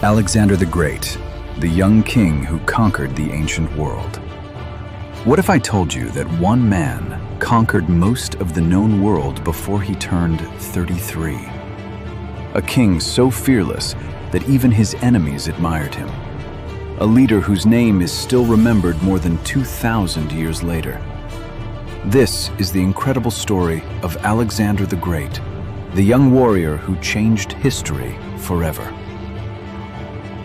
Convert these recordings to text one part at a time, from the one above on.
Alexander the Great, the young king who conquered the ancient world. What if I told you that one man conquered most of the known world before he turned 33? A king so fearless that even his enemies admired him. A leader whose name is still remembered more than 2,000 years later. This is the incredible story of Alexander the Great, the young warrior who changed history forever.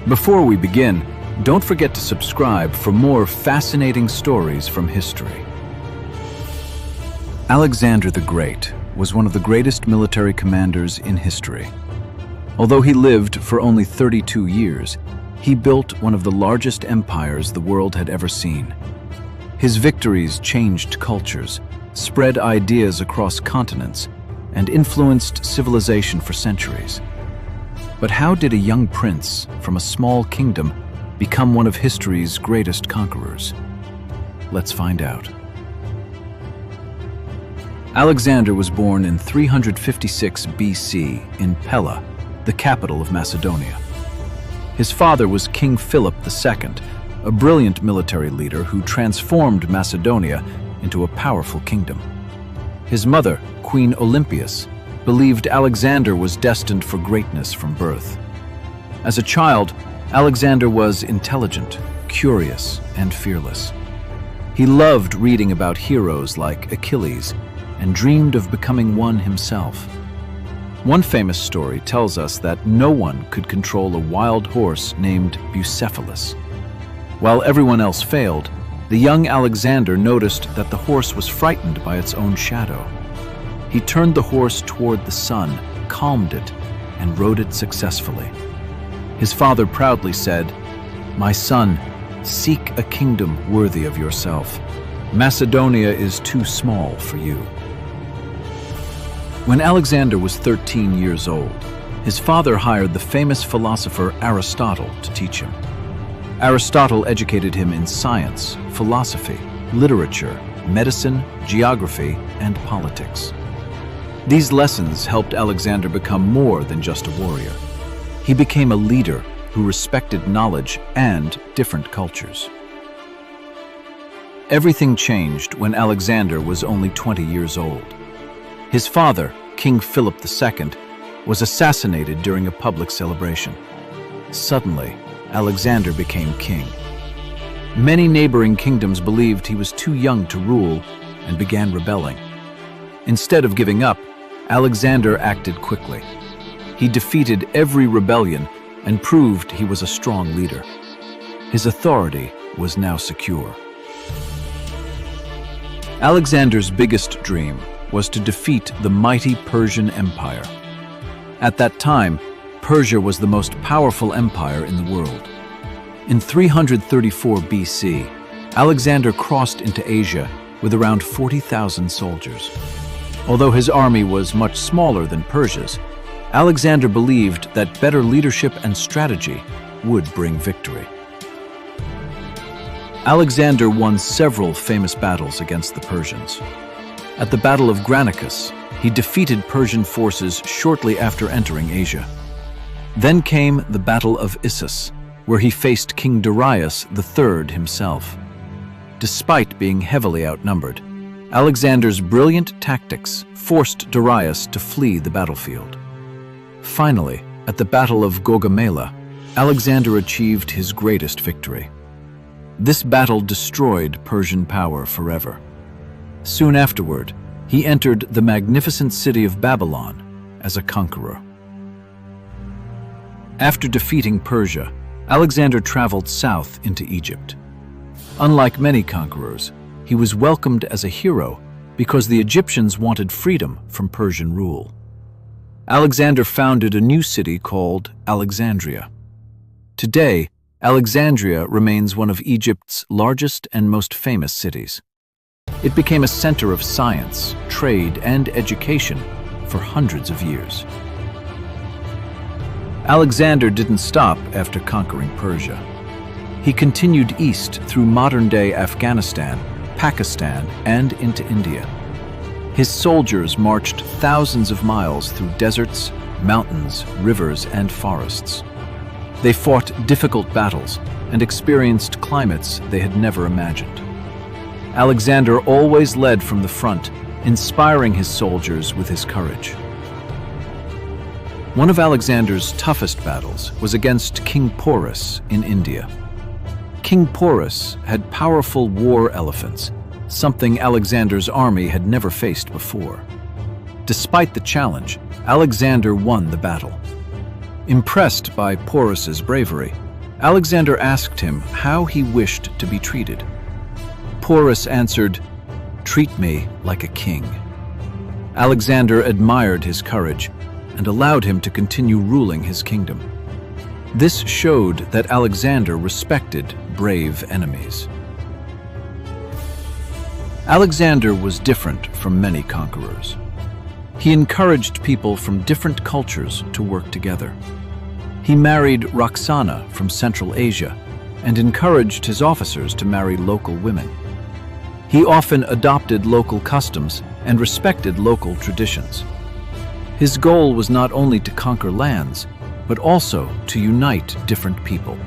Before we begin, don't forget to subscribe for more fascinating stories from history. Alexander the Great was one of the greatest military commanders in history. Although he lived for only 32 years, he built one of the largest empires the world had ever seen. His victories changed cultures, spread ideas across continents, and influenced civilization for centuries. But how did a young prince from a small kingdom become one of history's greatest conquerors? Let's find out. Alexander was born in 356 BC in Pella, the capital of Macedonia. His father was King Philip II, a brilliant military leader who transformed Macedonia into a powerful kingdom. His mother, Queen Olympias, believed Alexander was destined for greatness from birth. As a child, Alexander was intelligent, curious, and fearless. He loved reading about heroes like Achilles and dreamed of becoming one himself. One famous story tells us that no one could control a wild horse named Bucephalus. While everyone else failed, the young Alexander noticed that the horse was frightened by its own shadow. He turned the horse toward the sun, calmed it, and rode it successfully. His father proudly said, "My son, seek a kingdom worthy of yourself. Macedonia is too small for you." When Alexander was 13 years old, his father hired the famous philosopher Aristotle to teach him. Aristotle educated him in science, philosophy, literature, medicine, geography, and politics. These lessons helped Alexander become more than just a warrior. He became a leader who respected knowledge and different cultures. Everything changed when Alexander was only 20 years old. His father, King Philip II, was assassinated during a public celebration. Suddenly, Alexander became king. Many neighboring kingdoms believed he was too young to rule and began rebelling. Instead of giving up, Alexander acted quickly. He defeated every rebellion and proved he was a strong leader. His authority was now secure. Alexander's biggest dream was to defeat the mighty Persian Empire. At that time, Persia was the most powerful empire in the world. In 334 BC, Alexander crossed into Asia with around 40,000 soldiers. Although his army was much smaller than Persia's, Alexander believed that better leadership and strategy would bring victory. Alexander won several famous battles against the Persians. At the Battle of Granicus, he defeated Persian forces shortly after entering Asia. Then came the Battle of Issus, where he faced King Darius III himself. Despite being heavily outnumbered, Alexander's brilliant tactics forced Darius to flee the battlefield. Finally, at the Battle of Gaugamela, Alexander achieved his greatest victory. This battle destroyed Persian power forever. Soon afterward, he entered the magnificent city of Babylon as a conqueror. After defeating Persia, Alexander traveled south into Egypt. Unlike many conquerors, he was welcomed as a hero because the Egyptians wanted freedom from Persian rule. Alexander founded a new city called Alexandria. Today, Alexandria remains one of Egypt's largest and most famous cities. It became a center of science, trade, and education for hundreds of years. Alexander didn't stop after conquering Persia. He continued east through modern-day Afghanistan, Pakistan, and into India. His soldiers marched thousands of miles through deserts, mountains, rivers, and forests. They fought difficult battles and experienced climates they had never imagined. Alexander always led from the front, inspiring his soldiers with his courage. One of Alexander's toughest battles was against King Porus in India. King Porus had powerful war elephants, something Alexander's army had never faced before. Despite the challenge, Alexander won the battle. Impressed by Porus's bravery, Alexander asked him how he wished to be treated. Porus answered, "Treat me like a king." Alexander admired his courage and allowed him to continue ruling his kingdom. This showed that Alexander respected brave enemies. Alexander was different from many conquerors. He encouraged people from different cultures to work together. He married Roxana from Central Asia and encouraged his officers to marry local women. He often adopted local customs and respected local traditions. His goal was not only to conquer lands, but also to unite different people.